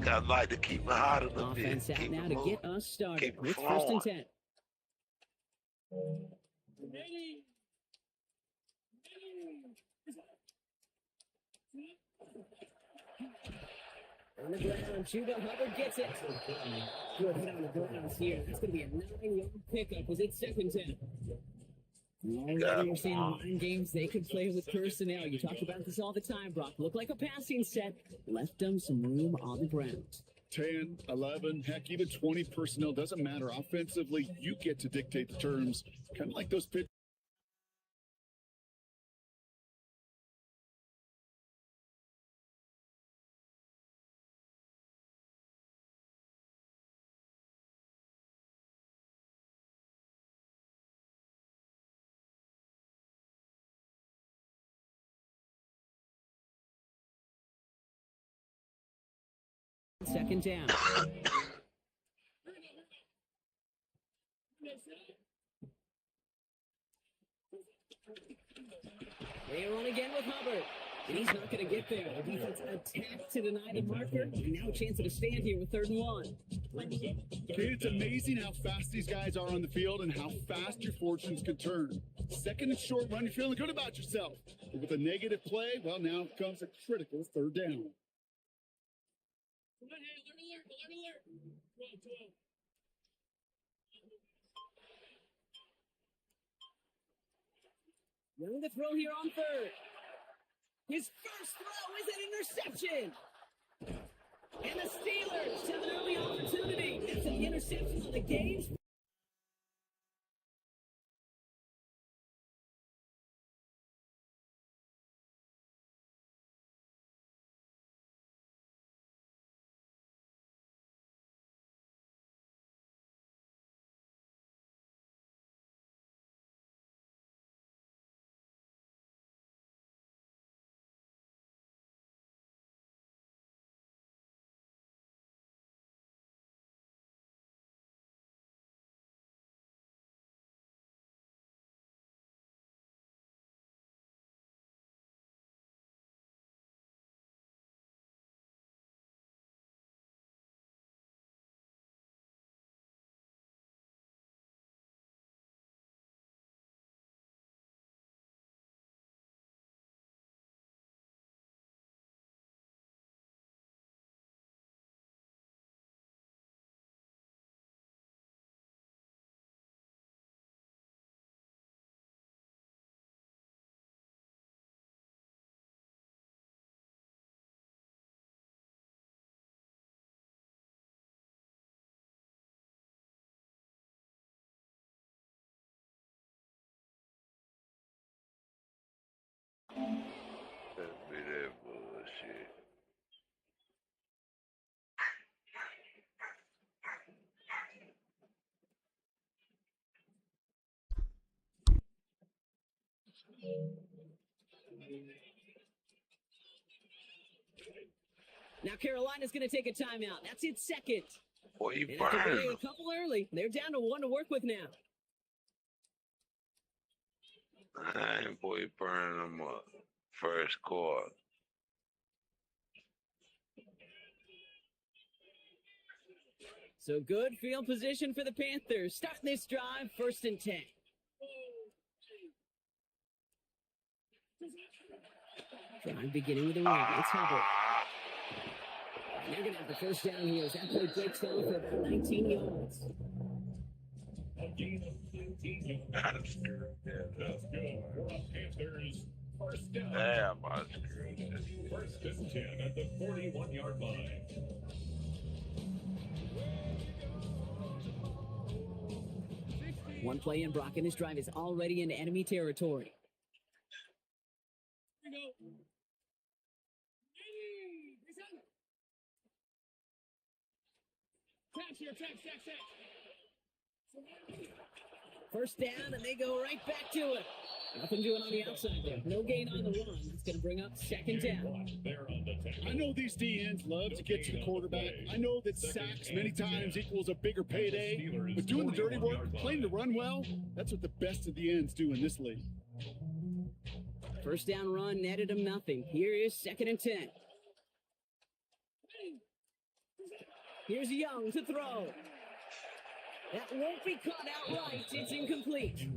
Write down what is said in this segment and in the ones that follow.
I'd like to keep it hot a little bit. Offense out Keep now it to moving. get us started. Keep it It's first and flowing. 10. On the ground, Chuba Hubbard gets it. Good hit on the grounds here. That's going to be a 9-yard pickup as it's second 10. Already we're seeing line games they could play with personnel. You talk about this all the time, Brock. Look like a passing set. Left them some room on the ground. 10, 11, heck, even 20 personnel. Doesn't matter. Offensively, you get to dictate the terms. Kind of like those pitch. Second down. They run again with Hubbard. And he's not going to get there. The defense attacked to deny the marker. And now a chance to stand here with 3rd and 1. It's amazing how fast these guys are on the field and how fast your fortunes can turn. Second and short run, you're feeling good about yourself. But with a negative play, well, now comes a critical 3rd down. Running the throw here on 3rd. His first throw is an interception. And the Steelers have an early opportunity. It's an interception on the game's. That'd be that bullshit. Now Carolina's going to take a timeout. That's its second. Boy, you And after burning getting them. a couple early, they're down to 1 to work with now. Boy, you burning them up. First quarter. So good field position for the Panthers. Starting this drive, 1st and 10. Drive beginning with a run. It's Hubbard. And they're going to have the first down here as that play breaks down for about 19 yards. That's good. Panthers first down. Damn, I screwed this. First and 10 at the 41-yard line. One play in, Brock, and this drive is already in enemy territory. First down, and they go right back to it. Nothing doing on the outside there. No gain on the run. That's going to bring up 2nd down. I know these DNs love to get to the quarterback. I know that sacks many times equals a bigger payday. But doing the dirty work, playing to run well, that's what the best of the ends do in this league. First down run netted him nothing. Here is 2nd and 10. Here's Young to throw. That won't be caught outright. It's incomplete.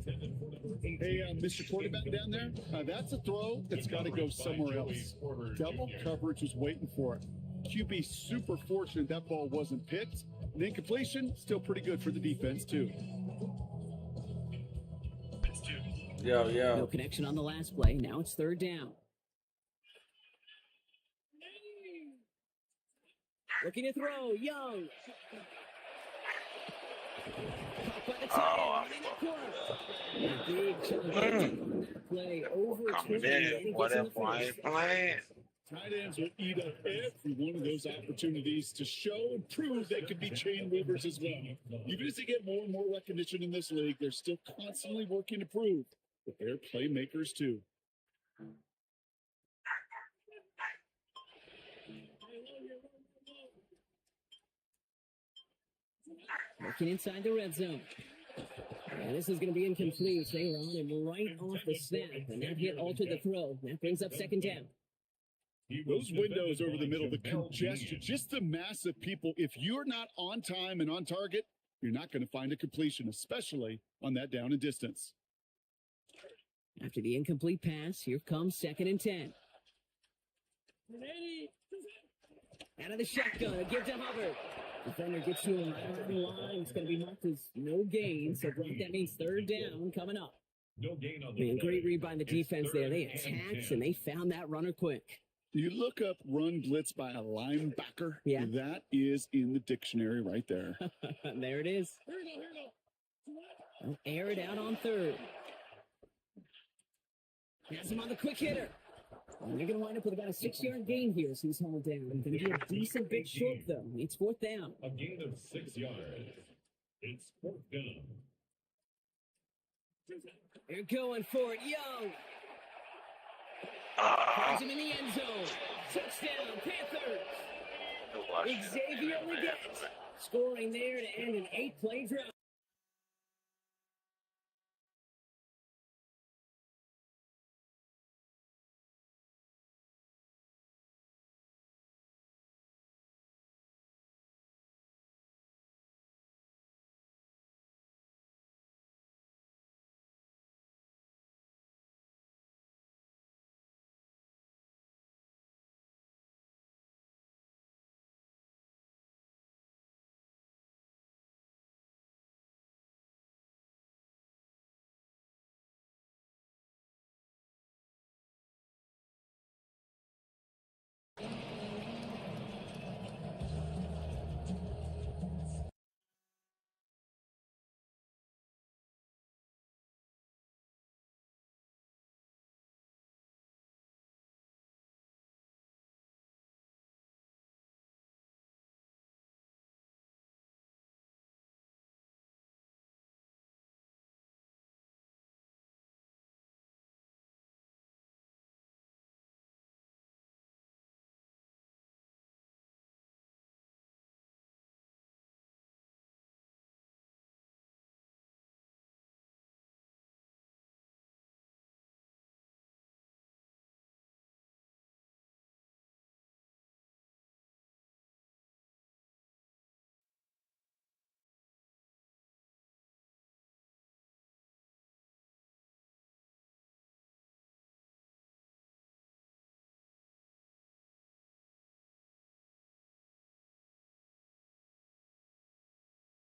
Hey, Mr. Quarterback down there, that's a throw that's got to go somewhere else. Double coverage was waiting for it. QB super fortunate that ball wasn't picked. And incompletion, still pretty good for the defense, too. Yo, yo. No connection on the last play. Now it's third down. Looking to throw. Young. Oh, Big chunk on that play. Over coming 20. in. What if I ain't playing? Tight ends will eat up every one of those opportunities to show and prove they could be chain movers as well. Even as they get more and more recognition in this league, they're still constantly working to prove that they're playmakers too. Looking inside the red zone. And this is going to be incomplete. They were on him right off the snap, and that hit altered the throw. That brings up second down. Those windows over the middle, the congestion, just the mass of people. If you're not on time and on target, you're not going to find a completion, especially on that down and distance. After the incomplete pass, here comes second and 10. Out of the shotgun, a give to Hubbard. Defender gets to him right on the line. It's going to be marked as no gain. So that means third down coming up. No gain on the Man, great read by the It's defense there. They third and attacked 10. and they found that runner quick. You look up run blitz by a linebacker. Yeah. That is in the dictionary right there. There it is. They'll air it out on third. Has him on the quick hitter. And they're going to wind up with about a 6-yard gain here as he's hauled down. Going to be a decent bit short, though. It's fourth down. A gain of 6 yards. It's fourth down. They're going for it. Young. Ah, Finds him in the end zone. Touchdown, Panthers. Xavier Leggett scoring there to end an 8-play drive.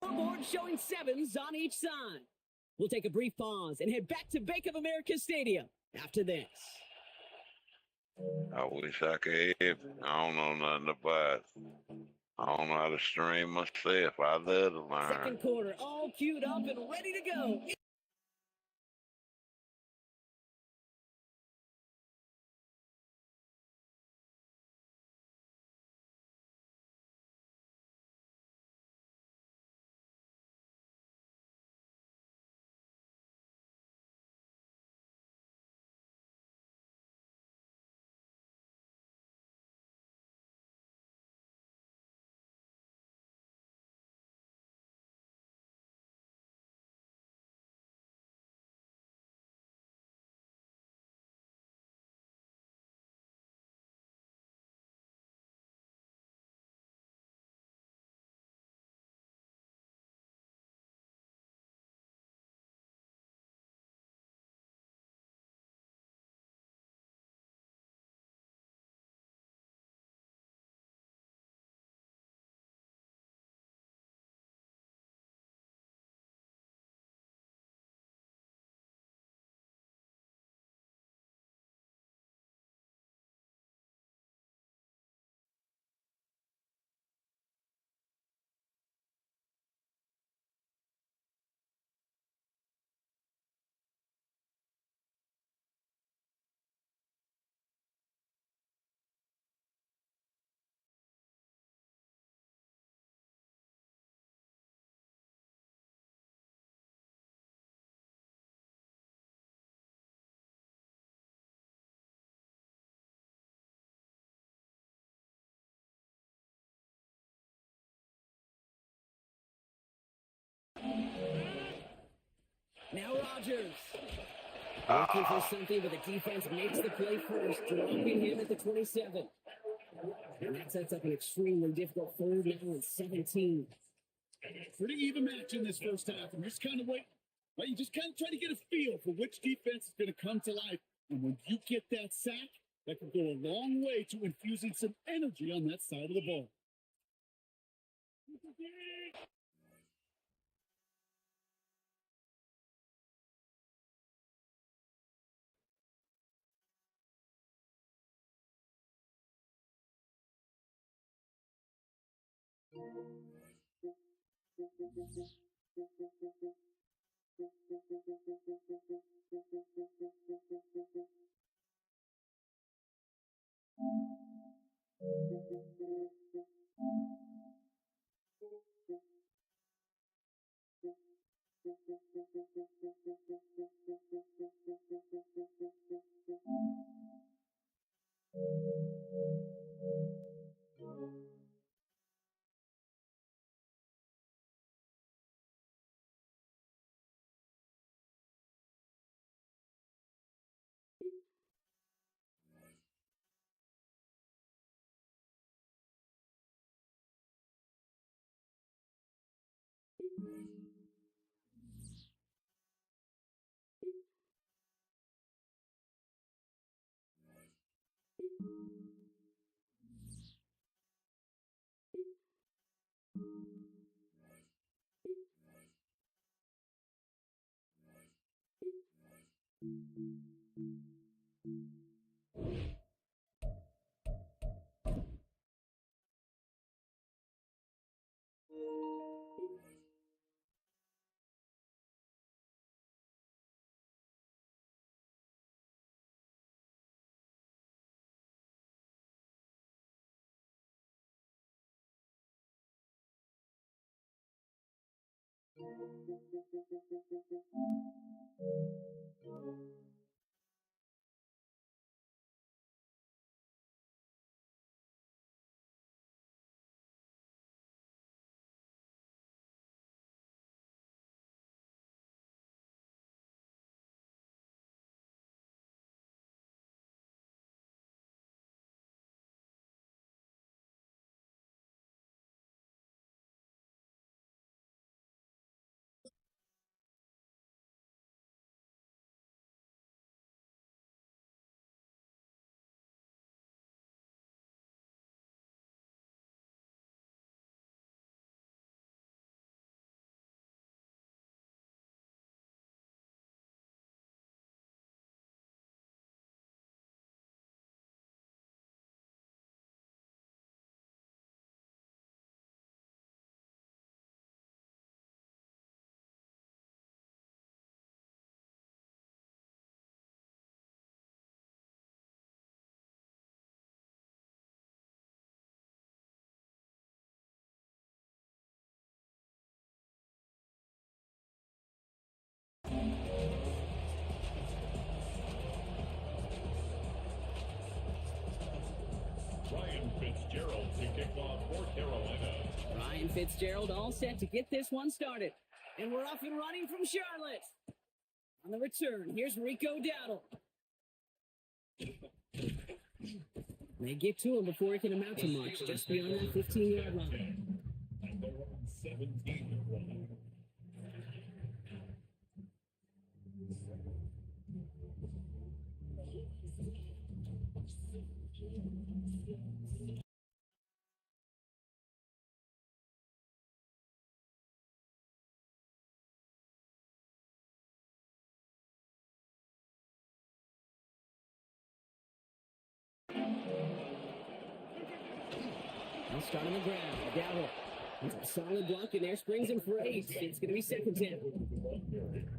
Board showing 7s on each side. We'll take a brief pause and head back to Bank of America Stadium after this. I wish I could. I don't know nothing about it. I don't know how to stream myself. I love to learn. Second quarter, all queued up and ready to go. Now Rodgers. Looking for something, but the defense makes the play first, dropping him at the 27. And that sets up an extremely difficult third now and 17. Pretty even match in this first half, and just kind of wait. Well, you just kind of try to get a feel for which defense is going to come to life. And when you get that sack, that can go a long way to infusing some energy on that side of the ball. Ryan Fitzgerald to kick off for Carolina. Ryan Fitzgerald all set to get this one started. And we're off and running from Charlotte. On the return, here's Rico Dowdle. They get to him before he can amount to much, just beyond that 15-yard line. And they're on 17-1. They'll start on the ground. Dowdle. Solid block in there, springs him for 8. It's going to be second down.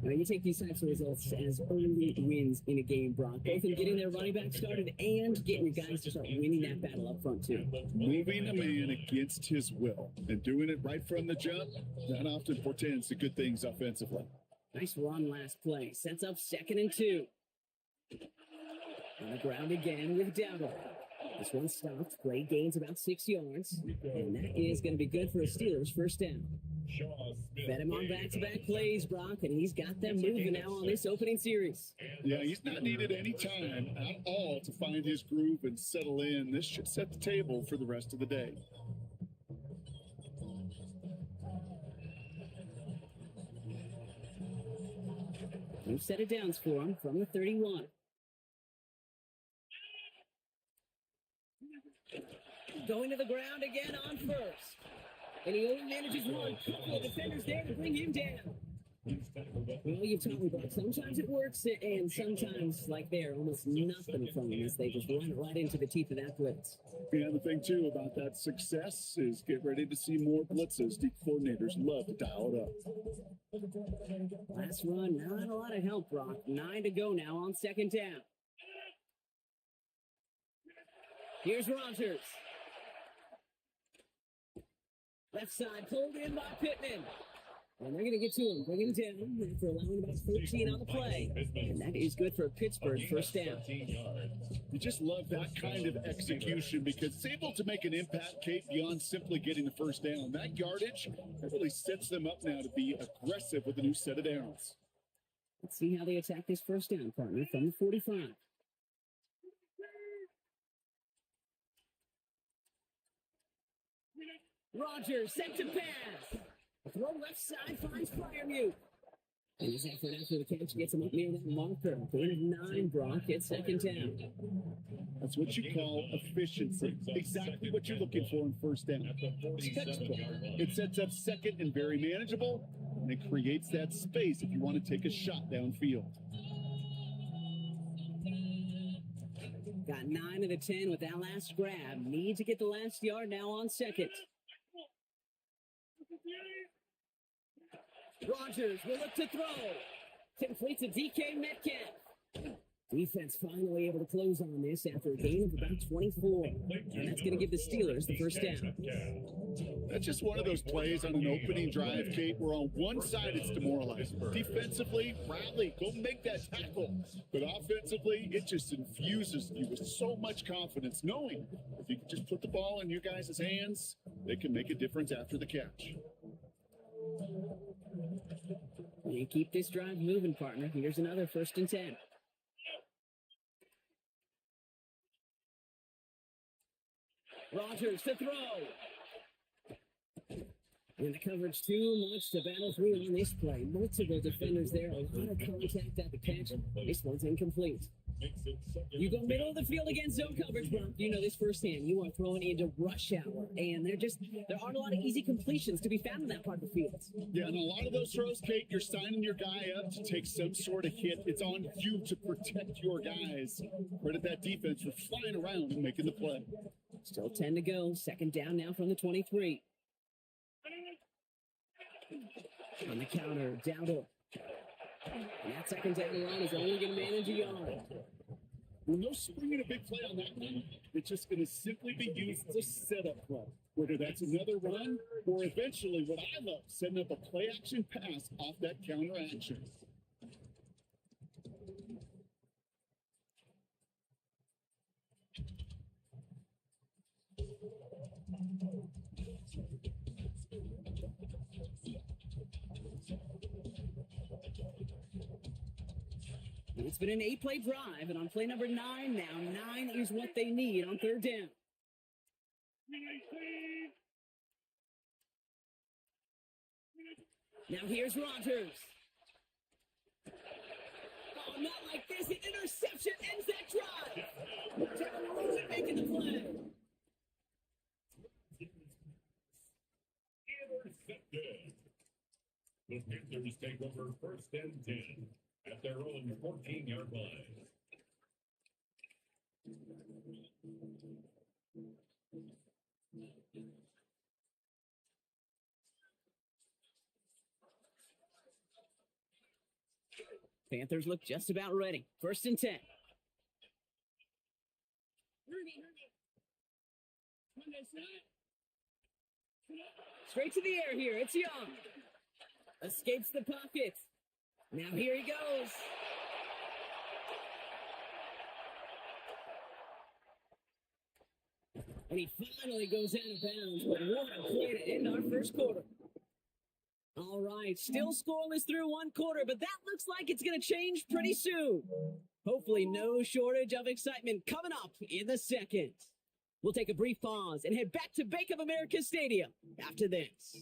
Now, you take these types of results as early wins in a game, Brock, both in getting their running back started and getting your guys to start winning that battle up front, too. Moving a man against his will and doing it right from the jump, that often portends to good things offensively. Nice run last play. Sets up 2nd and 2. On the ground again with Dowdle. This one stopped. Play gains about 6 yards. And that is going to be good for a Steelers first down. Fed him on back-to-back plays, Brock, and he's got them moving now on this opening series. Yeah, he's not needed any time at all to find his groove and settle in. This should set the table for the rest of the day. New set of downs for him from the 31. Going to the ground again on first. And he only manages one. Couple of defenders there to bring him down. Well, you've taught me, but sometimes it works, and sometimes, like there, almost nothing from them as they just run right into the teeth of that blitz. Yeah, the thing, too, about that success is get ready to see more blitzes. The coordinators love to dial it up. Last run, not a lot of help, Brock. 9 to go now on second down. Here's Rogers. Left side, pulled in by Pittman. And they're going to get to him, bring him down after allowing about 14 on the play. And that is good for Pittsburgh, first down. You just love that kind of execution because it's able to make an impact, Kate, beyond simply getting the first down. That yardage, that really sets them up now to be aggressive with a new set of downs. Let's see how they attack this first down, partner, from the 45. Rogers sent to pass. Throw left side finds Fryermuth. And his effort after the catch gets him up near that marker. 39, Brock at second down. That's what you call efficiency. Exactly what you're looking for in first down. It sets up second and very manageable, and it creates that space if you want to take a shot downfield. Got 9 of the 10 with that last grab. Need to get the last yard now on second. Rogers will look to throw. Completes a DK Metcalf. Defense finally able to close on this after a gain of about 24. And that's going to give the Steelers the first down. That's just one of those plays on an opening drive, Kate, where on one side it's demoralizing. Defensively, rally, go make that tackle. But offensively, it just infuses you with so much confidence, knowing if you can just put the ball in your guys' hands, they can make a difference after the catch. You keep this drive moving, partner. Here's another 1st and 10. Rogers to throw. And the coverage too much to battle through on this play. Multiple defenders there. A lot of contact at the catch. This one's incomplete. You go middle of the field against zone coverage, bro. You know this firsthand. You are throwing into rush hour. And there aren't a lot of easy completions to be found in that part of the field. Yeah, and a lot of those throws, Kate, you're signing your guy up to take some sort of hit. It's on you to protect your guys. Credit that defense for flying around and making the play. Still 10 to go. Second down now from the 23. On the counter, Dowdle. And that second down run is only going to manage a yard. When they're springing a big play on that one, it's just going to simply be used as a setup play. Whether that's another run or eventually what I love, setting up a play action pass off that counter action. It's been an 8-play drive, and on play number 9 now, 9 is what they need on third down. Now here's Rogers. Oh, not like this. An interception ends that drive. Terry making the play. Intercepted. The Panthers take over 1st and 10 at their own 14-yard line. Panthers look just about ready. 1st and 10. Straight to the air here. It's Young. Escapes the pocket. Now here he goes. And he finally goes out of bounds. But what a play to end our first quarter. All right, still scoreless through one quarter, but that looks like it's going to change pretty soon. Hopefully no shortage of excitement coming up in the second. We'll take a brief pause and head back to Bank of America Stadium after this.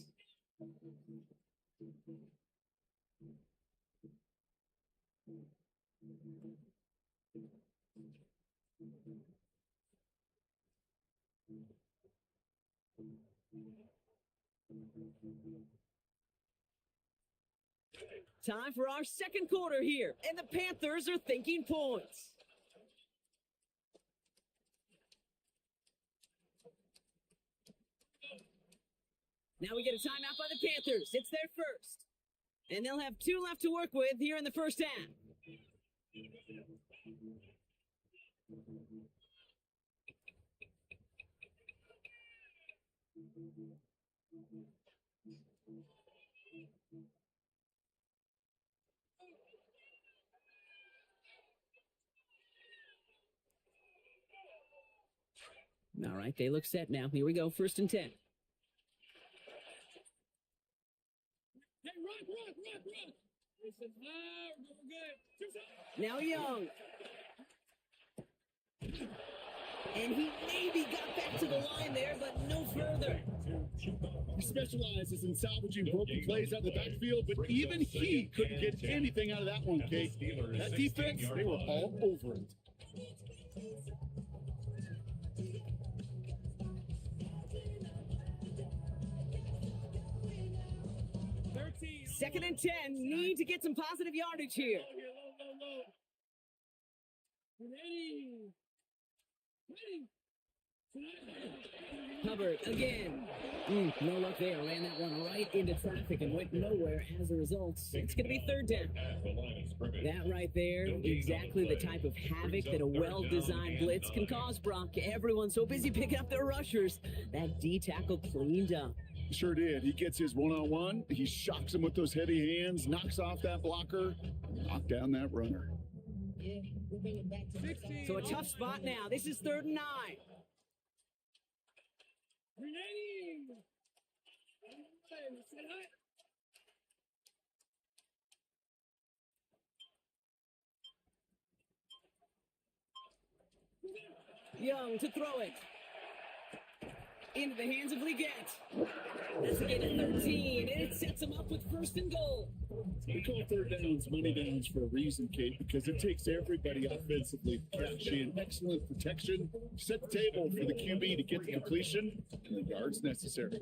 Time for our second quarter here, and the Panthers are thinking points. Now we get a timeout by the Panthers. It's their first. And they'll have 2 left to work with here in the first half. All right, they look set now. Here we go, 1st and 10. Hey, rock. Listen, we're good. Now Young. And he maybe got back to the line there, but no further. He specializes in salvaging broken plays out of the backfield, but even he couldn't get anything out of that one, Kate. That defense, they were all over it. Second and 10, need to get some positive yardage here. Hubbard again. No luck there. Ran that one right into traffic and went nowhere as a result. It's going to be 3rd down. That right there, exactly the type of havoc that a well-designed blitz can cause, Brock. Everyone's so busy picking up their rushers. That D tackle cleaned up. Sure did. He gets his one-on-one. He shocks him with those heavy hands, knocks off that blocker, knocked down that runner. So a tough spot now. This is 3rd and 9. Young to throw it. Into the hands of Leggett. That's a gain of 13, and it sets him up with 1st and goal. We call 3rd downs money downs for a reason, Kate, because it takes everybody offensively to cash in. Excellent protection, set the table for the QB to get the completion and the yards necessary.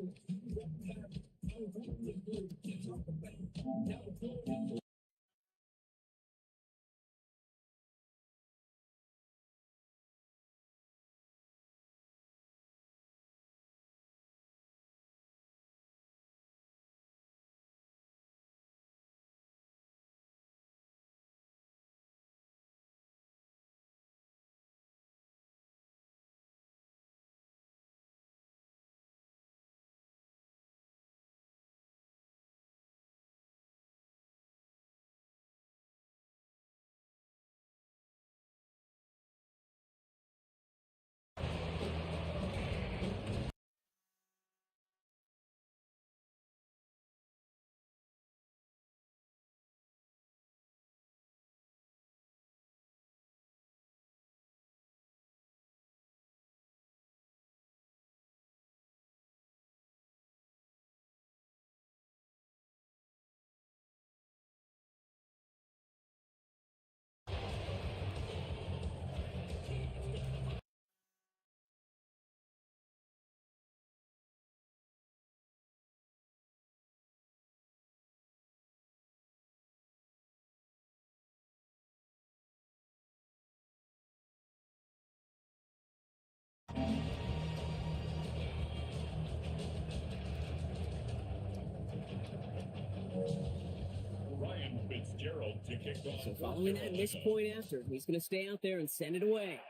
So following that missed point after, he's going to stay out there and send it away.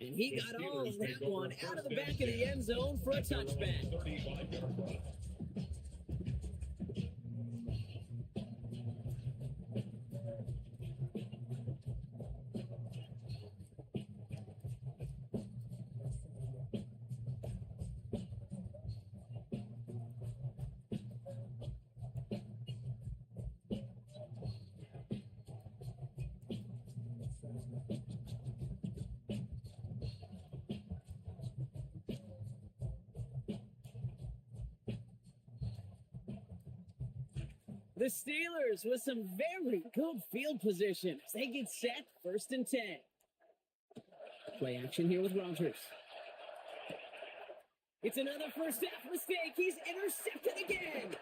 And he got all of that one out of the back of the end zone for a touchback. The Steelers with some very good field position as they get set, 1st and 10. Play action here with Rodgers. It's another first half mistake. He's intercepted again.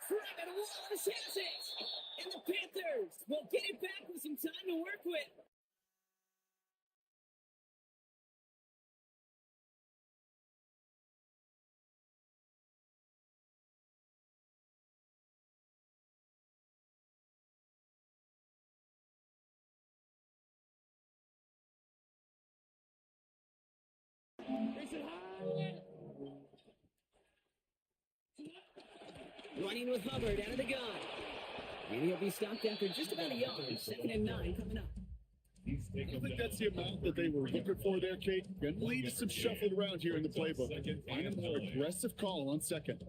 Trevor Wallace has it. And the Panthers will get it back with some time to work with. Running with Hubbard out of the gun. And he'll be stopped after just about a yard. 2nd and 9 coming up. I think that's the amount that they were looking for there, Kate. Going to lead to some shuffling around here in the playbook. Find a more aggressive call on 2nd.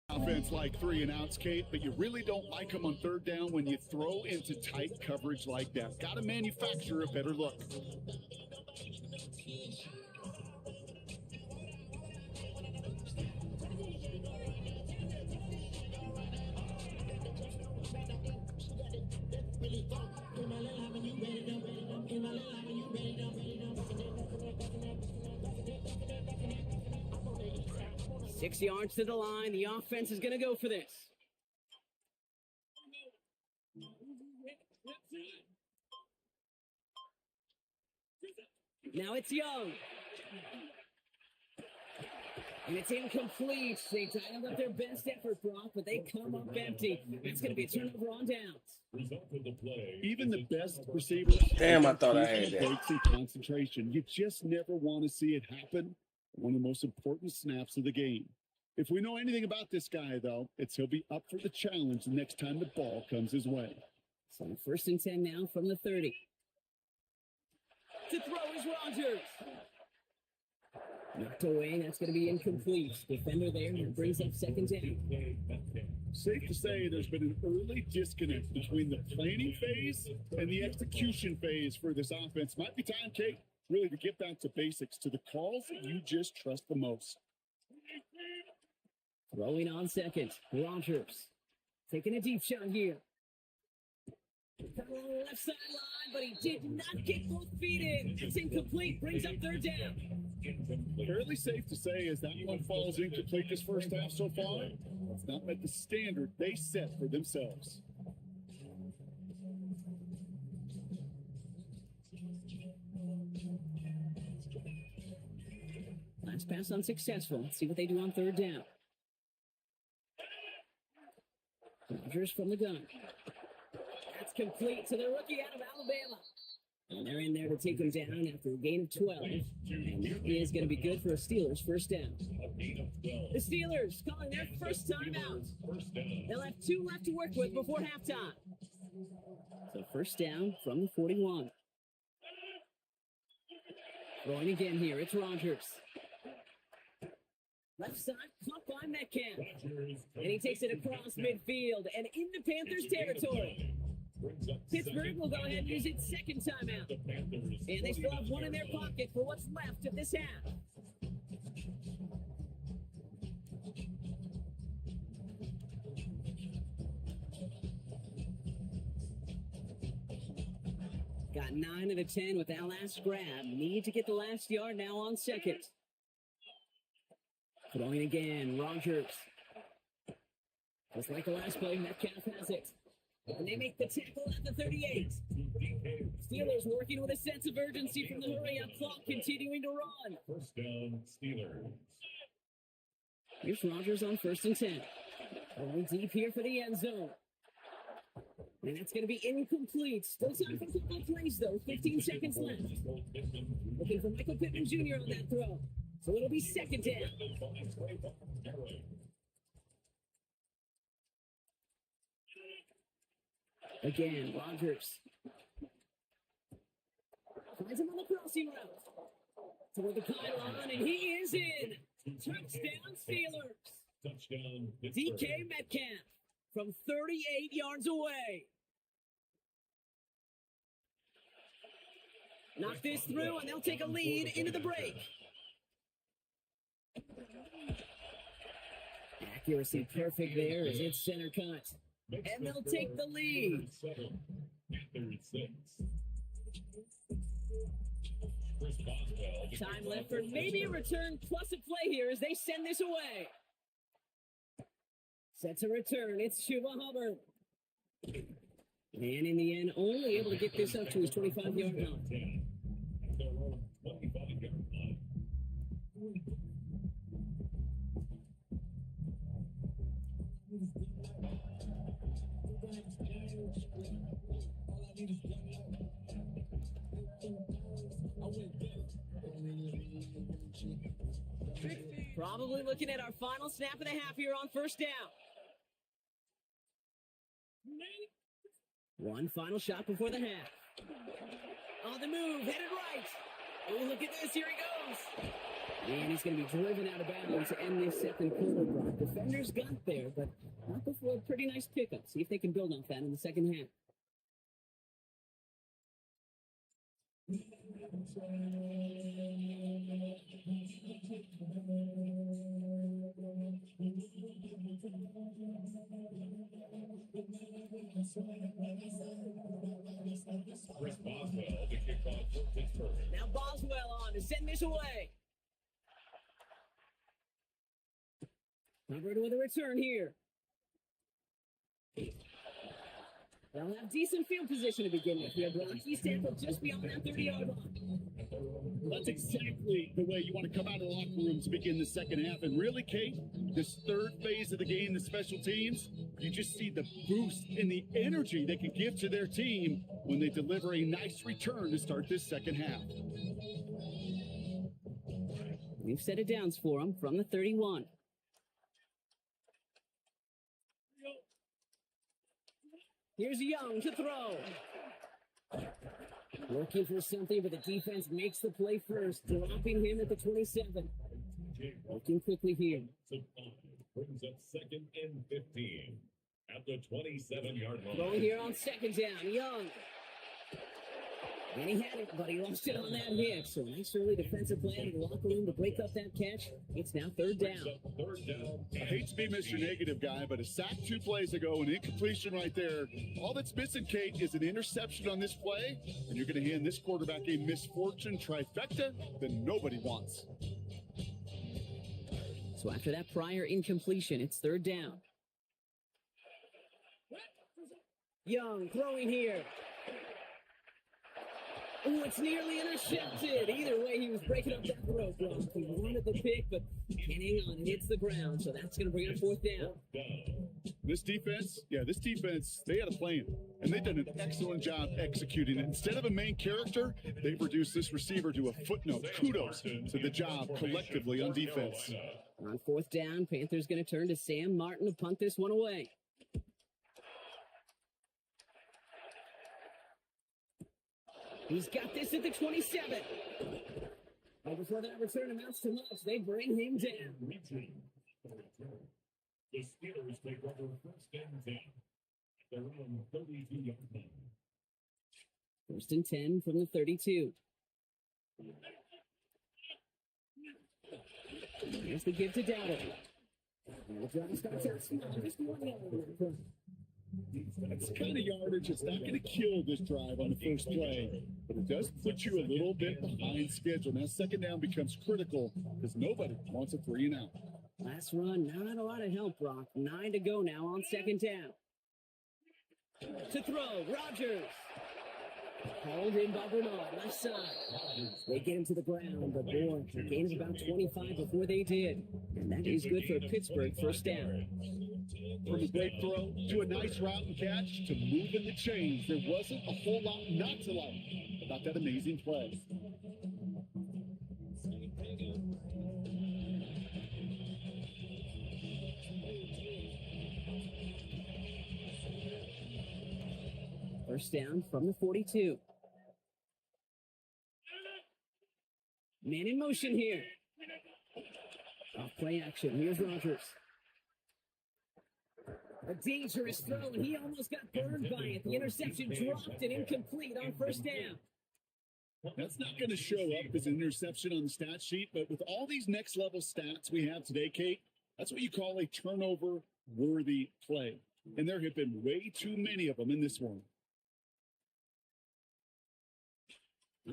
Offense like 3 and outs, Kate, but you really don't like them on 3rd down when you throw into tight coverage like that. Got to manufacture a better look. Six yards to the line. The offense is going to go for this. Now it's Young. And it's incomplete. They dialed up their best effort, Brock, but they come up empty. It's going to be a turnover on downs. Even the best receivers. Damn, I thought I had that. Breaks in concentration. You just never want to see it happen. One of the most important snaps of the game. If we know anything about this guy, though, it's he'll be up for the challenge the next time the ball comes his way. So 1st and 10 now from the 30. To throw is Rodgers. Knocked away. That's going to be incomplete. Defender there and brings up 2nd down. Safe to say there's been an early disconnect between the planning phase and the execution phase for this offense. Might be time, Kate, really to get back to basics, to the calls that you just trust the most. Throwing on 2nd. Rodgers taking a deep shot here. Got a little left sideline, but he did not get both feet in. It's incomplete. Brings up 3rd down. Fairly safe to say as that one falls incomplete this first half so far, it's not met the standard they set for themselves. Last pass unsuccessful. Let's see what they do on 3rd down. Rodgers from the gun. That's complete to the rookie out of Alabama. And they're in there to take him down after a gain of 12. And that is going to be good for a Steelers 1st down. The Steelers calling their first time out. They'll have 2 left to work with before halftime. So 1st down from the 41. Throwing again here. It's Rodgers. Left side, caught by Metcalf. And he takes it across midfield and into Panthers territory. Pittsburgh will go ahead and use its 2nd timeout. And they still have 1 in their pocket for what's left of this half. Got 9 of the 10 with that last grab. Need to get the last yard now on 2nd. Throwing again, Rodgers. Just like the last play, Metcalf has it. And they make the tackle at the 38. Steelers working with a sense of urgency from the hurry-up clock, continuing to run. First down, Steelers. Here's Rodgers on 1st and 10. Going deep here for the end zone. And that's going to be incomplete. Still time for football plays, though. 15 seconds left. Looking for Michael Pittman Jr. on that throw. So it'll be 2nd down. Again, Rodgers. Finds him on the crossing route. Toward the pylon, and he is in. Touchdown, Steelers. Touchdown, DK Metcalf from 38 yards away. Knock this through, and they'll take a lead into the break. Accuracy perfect there as it's center cut. And they'll take the lead. Time left for maybe a return plus a play here as they send this away. Sets a return. It's Chuba Hubbard. And in the end, only able to get this up to his 25-yard line. Probably looking at our final snap of the half here on 1st down. One final shot before the half. On the move, headed right. Oh, look at this, here he goes. And he's going to be driven out of bounds to end this 2nd quarter. Brock. Defenders got there, but not before a pretty nice pickup. See if they can build off that in the 2nd half. Now Boswell on to send this away. Hubbard with a return here. They'll have decent field position to begin with here, Brock. He's sampled just beyond that 30-yard line. That's exactly the way you want to come out of the locker room to begin the 2nd half. And really, Kate, this 3rd phase of the game, the special teams, you just see the boost in the energy they can give to their team when they deliver a nice return to start this 2nd half. We've set it downs for them from the 31. Here's Young to throw. Looking for something, but the defense makes the play first, dropping him at the 27. Looking quickly here. Brings up 2nd and 15 at the 27-yard line. Going here on 2nd down, Young. And he had it, but he lost it on that hit. So nice early defensive play in the locker room to break up that catch. It's now 3rd down. I hate to be Mr. Negative guy, but a sack 2 plays ago, an incompletion right there. All that's missing, Kate, is an interception on this play, and you're going to hand this quarterback a misfortune trifecta that nobody wants. So after that prior incompletion, it's 3rd down. Young throwing here. Oh, it's nearly intercepted. Either way, he was breaking up that throw, bro. He wanted the pick, but can't hang on. It hits the ground, so that's going to bring it 4th down. This defense, they had a plan, and they've done an excellent job executing it. Instead of a main character, they've reduced this receiver to a footnote. Kudos to the job collectively on defense. On 4th down, Panthers going to turn to Sam Martin to punt this one away. He's got this at the 27. Right before that return amounts to much, they bring him down. The Steelers take over 1st and 10. Their own 32-yard line. 1st and 10 from the 32. Here's the give to Dowdle. The drive starts out small, just 1 yard. That's kind of yardage. It's not going to kill this drive on the first play, but it does put you a little bit behind schedule. Now, 2nd down becomes critical because nobody wants a 3 and out. Last run, not a lot of help, Brock. 9 to go now on 2nd down. To throw, Rodgers. Hauled in by Bernard, left side. They get him to the ground, but boy, a gain of about 25 before they did. And that is good for Pittsburgh, first down. From a great throw to a nice route and catch to moving the chains, there wasn't a whole lot not to like about that amazing play. First down from the 42. Man in motion here. Off play action. Here's Rodgers. A dangerous throw, and he almost got burned by it. The interception dropped and incomplete on first down. That's not going to show up as an interception on the stat sheet, but with all these next level stats we have today, Kate, that's what you call a turnover worthy play. And there have been way too many of them in this one.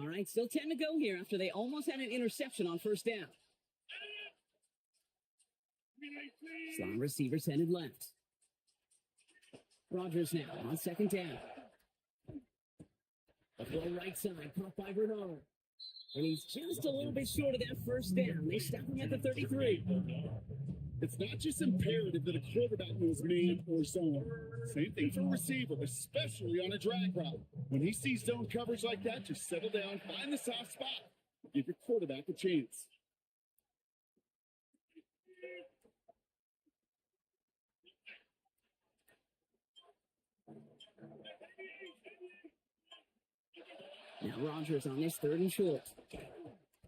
All right, still 10 to go here after they almost had an interception on first down. Slot receivers headed left. Rodgers now on second down. A throw right side, caught by Bernard. And he's just a little bit short of that first down. They stop him at the 33. It's not just imperative that a quarterback knows man or zone. Same thing for a receiver, especially on a drag route. When he sees zone coverage like that, just settle down, find the soft spot, give your quarterback a chance. Now Rodgers on this third and short.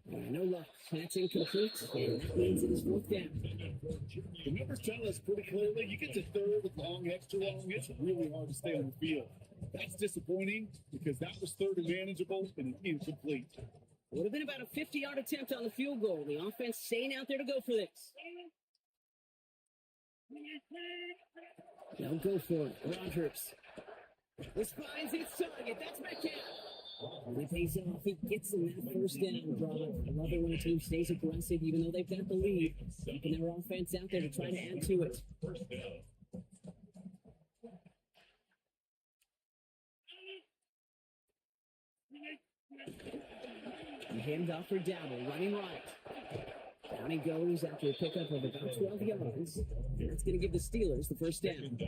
No luck. That's incomplete, and that means it is fourth down. The numbers tell us pretty clearly, you get to third with long, extra long, it's really hard to stay on the field. That's disappointing because that was third and manageable and incomplete. Would have been about a 50-yard attempt on the field goal. The offense staying out there to go for this. They'll go for it. Rodgers. This finds its target. That's Metcalf. And he pays off. He gets in that first down drive. I love it when a team stays aggressive, even though they've got the lead. Keeping their offense out there to try to add to it. And handoff for Dowdle, running right. Down he goes after a pickup of about 12 yards. And that's going to give the Steelers the first down.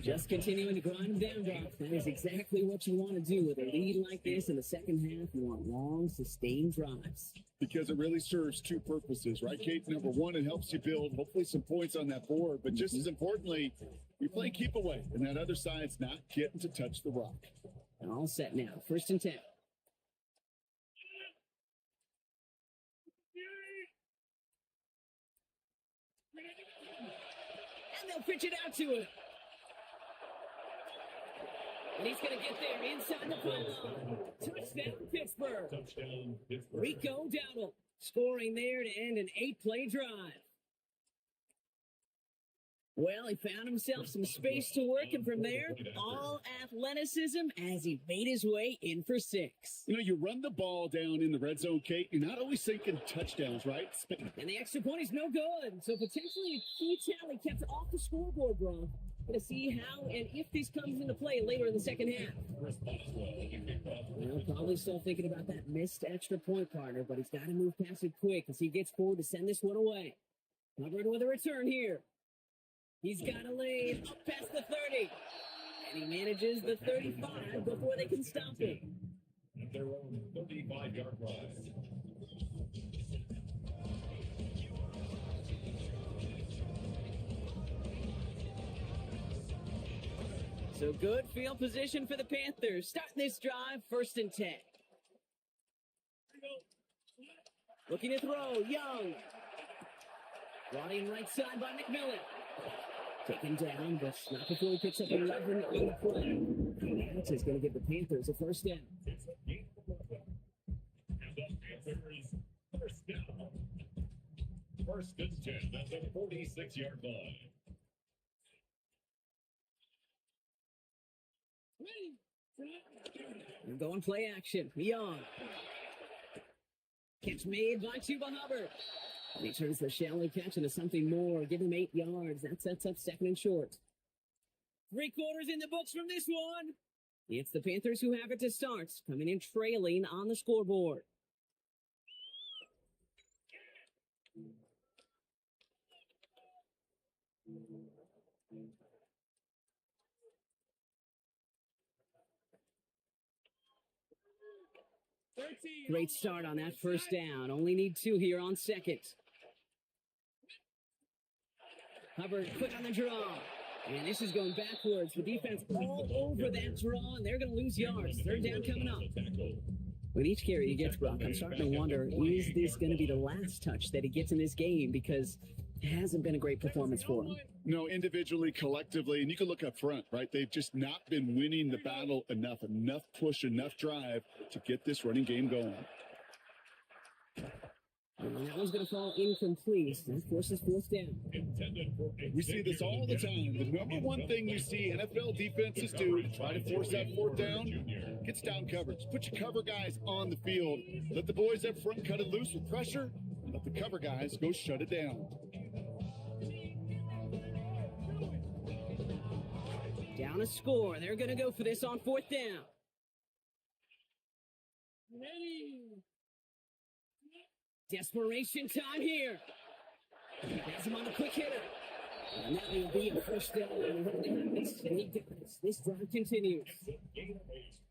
Just continuing to grind them down, Doc. That is exactly what you want to do with a lead like this in the second half. You want long, sustained drives. Because it really serves two purposes, right, Kate? Number one, it helps you build, hopefully, some points on that board. But just as importantly, you play keep away, and that other side's not getting to touch the rock. And all set now. First and 10. And they'll pitch it out to him. And he's going to get there inside the pylon. Touchdown, Pittsburgh. Rico Dowdle scoring there to end an 8-play drive. Well, he found himself some space to work, and from there, all athleticism as he made his way in for 6. You know, you run the ball down in the red zone, Kate, you're not always thinking touchdowns, right? And the extra point is no good, so potentially a key tally kept off the scoreboard, Bron. Going to see how and if this comes into play later in the second half. Well, probably still thinking about that missed extra point, partner, but he's got to move past it quick as he gets forward to send this one away. Covered with a return here. He's got a lane up past the 30. And he manages the 35 before they can stop him. At their own 35-yard line. So good field position for the Panthers. Starting this drive, first and 10. Looking to throw, Young. Brought in right side by McMillan. Taken down, but not before he picks up 11 on the play. And that's going to give the Panthers a first down. It's a game for 11. And the Panthers first down. First and 10 at the 46-yard line. We're going play action. Young. Catch made by Chuba Hubbard. And he turns the shallow catch into something more. Give him 8 yards. That sets up second and short. 3 quarters in the books from this one. It's the Panthers who have it to start, coming in trailing on the scoreboard. Great start on that first down. Only need 2 here on second. Hubbard quick on the draw. And this is going backwards. The defense all over that draw, and they're going to lose yards. 3rd down coming up. With each carry he gets, Brock, I'm starting to wonder, is this going to be the last touch that he gets in this game? Because it hasn't been a great performance for him. No, individually, collectively, and you can look up front, right? They've just not been winning the battle enough push, enough drive to get this running game going. And that one's going to fall incomplete. That forces 4th down. We see this all the time. The number one thing you see NFL defenses do to try to force that 4th down, gets down coverage. Put your cover guys on the field. Let the boys up front cut it loose with pressure. And let the cover guys go shut it down. Down a score. They're going to go for this on 4th down. Desperation time here. Has him on a quick hitter. And that will be a first down. This drive continues.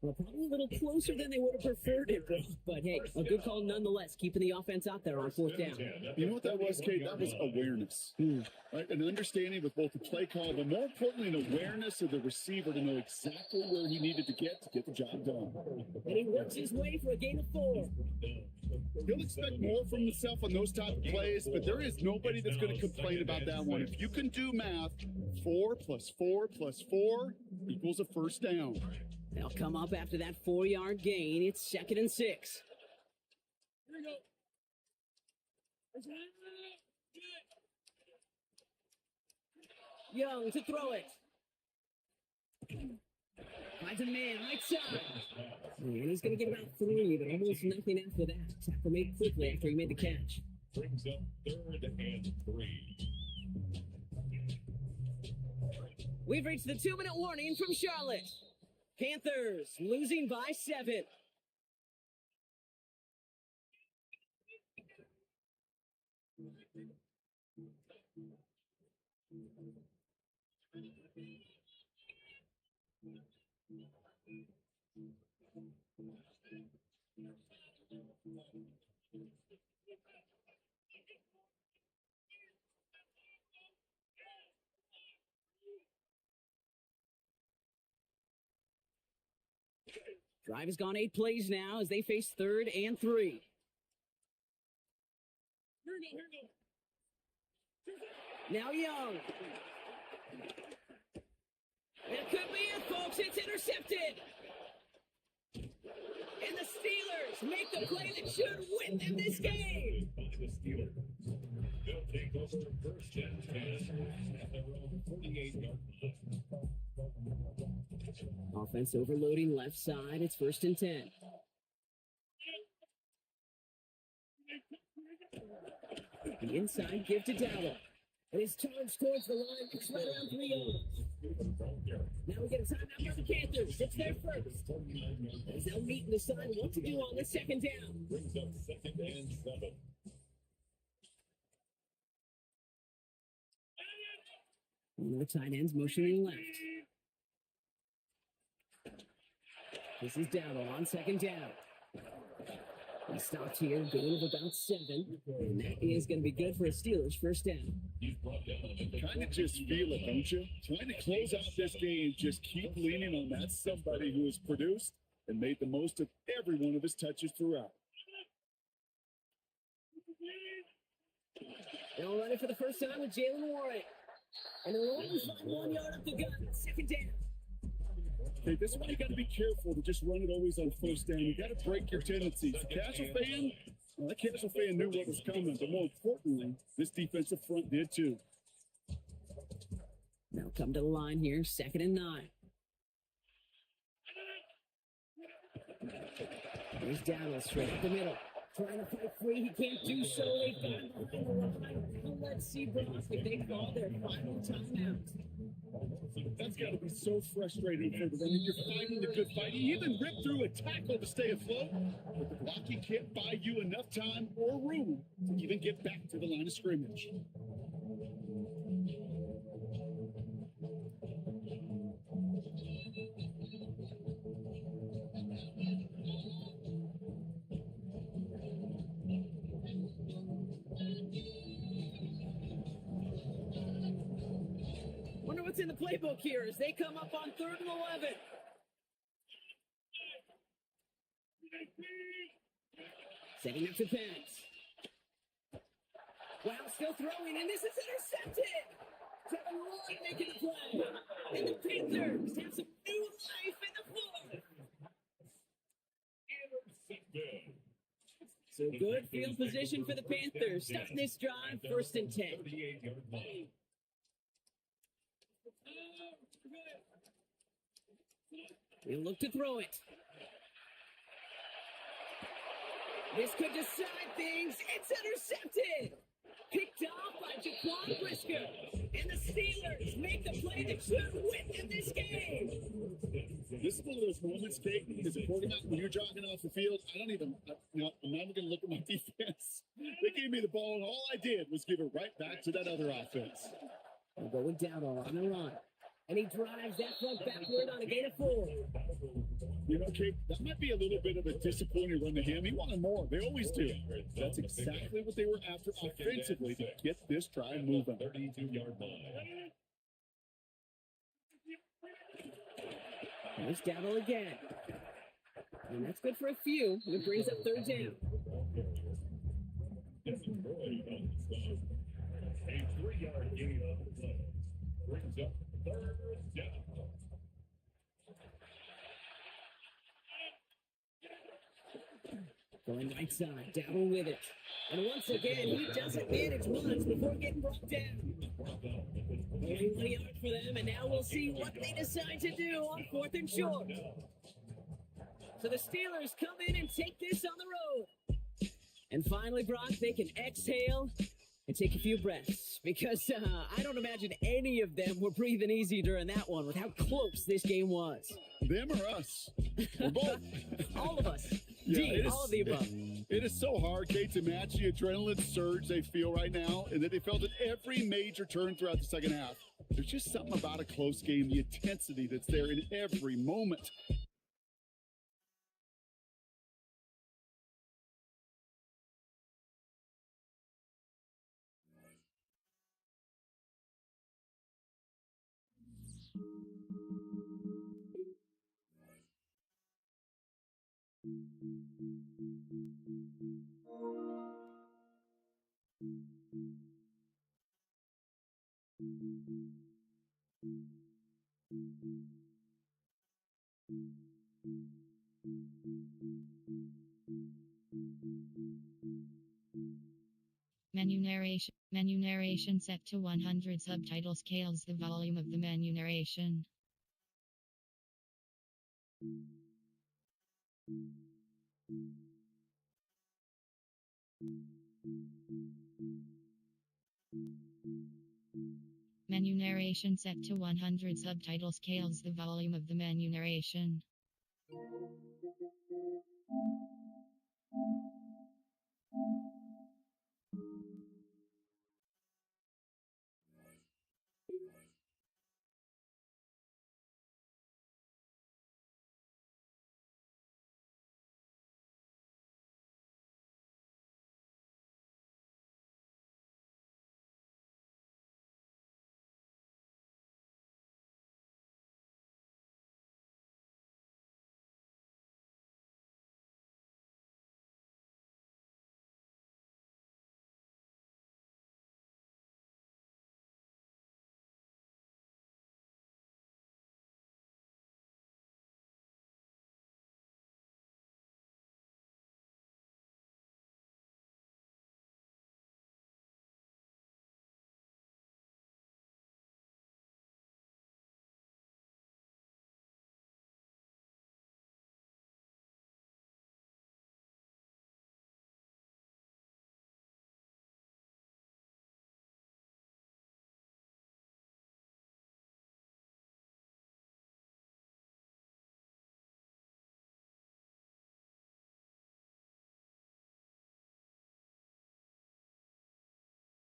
Well, probably a little closer than they would have preferred it, but hey, a good call nonetheless, keeping the offense out there on 4th down. You know what that was, Kate? That was awareness. Right? An understanding with both the play call, but more importantly, an awareness of the receiver to know exactly where he needed to get the job done. And he works his way for a gain of 4. He'll expect more from himself on those type of plays, but there is nobody that's going to complain about that one. If you can do math, 4 plus 4 plus 4 equals a first down. They'll come up after that 4-yard gain. It's 2nd and 6. Here we go. Young to throw it. Finds a man right side. And he's going to get about 3, but almost nothing after that. Tackle made quickly after he made the catch. Brings up 3rd and 3. We've reached the 2-minute warning from Charlotte. Panthers losing by 7. Drive has gone 8 plays now as they face 3rd and 3. Now Young. That could be it, folks. It's intercepted. And the Steelers make the play that should win them this game. The Steelers. They'll take over 1st and 10 at their own 48-yard line. Offense overloading left side. It's 1st and 10. The inside give to Dowdle. And his charge towards the line. It's right around 3 yards. Now we get a timeout for the Panthers. It's their first. As they'll meet and decide what to do on the 2nd down. Brings up 2nd and 7. One of the tight ends motioning left. This is Dowdle on 2nd down. He stops here, gain of about 7, and that is going to be good for a Steelers 1st down. Kind of just feel it, don't you? Trying to close out this game, just keep leaning on that somebody who has produced and made the most of every one of his touches throughout. They'll run it for the first time with Jalen Warren. And they'll only find 1 yard up the gun, 2nd down. Okay, this is why you got to be careful to just run it always on 1st down. You got to break your tendencies. The casual fan, well, that casual fan knew what was coming, but more importantly, this defensive front did too. They'll come to the line here, 2nd and 9. There's Dowdle straight up the middle. Trying to fight free, he can't do so. They've got him behind the line. Let's see, Brock, if they call their final timeout. That's got to be so frustrating for the runner. You're fighting the good fight. You even rip through a tackle to stay afloat, but the blocking can't buy you enough time or room to even get back to the line of scrimmage. Wonder what's in the playbook here as they come up on 3rd and 11. Setting up to pass. Wow, still throwing, and this is intercepted. Trevor Lloyd making the play. And the Panthers have some new life in the floor. Intercepted. So good field position for the Panthers. Starting this drive, 1st and 10. 38-yard line. We'll look to throw it. This could decide things. It's intercepted. Picked off by Jaquan Brisker. And the Steelers make the play that should win in this game. This is one of those moments, Kate, as a quarterback, when you're jogging off the field, I'm not even going to look at my defense. They gave me the ball, and all I did was give it right back to that other offense. We're going down on the run. And he drives that front backward on a gain of 4. You know, Kate, that might be a little bit of a disappointing run to him. He wanted more. They always do. That's exactly what they were after offensively to get this drive moving. 32-yard line. Nice Dowdle again. And that's good for a few. It brings up 3rd down. This is Lloyd on the stop. A 3-yard gain on the play. Brings up 3rd down. Going right side, Dowdle with it. And once again, he doesn't manage much before getting brought down. Only 1 yard for them, and now we'll see what they decide to do on 4th and short. So the Steelers come in and take this on the road. And finally, Brock, they can exhale and take a few breaths, because I don't imagine any of them were breathing easy during that one with how close this game was. Them or us? Or both? All of us. Yeah, all of the above. It is so hard, Kate, to match the adrenaline surge they feel right now, and that they felt at every major turn throughout the second half. There's just something about a close game, the intensity that's there in every moment. Menu narration set to 100. Subtitle scales the volume of the menu narration. Menu narration set to 100. Subtitle scales the volume of the menu narration.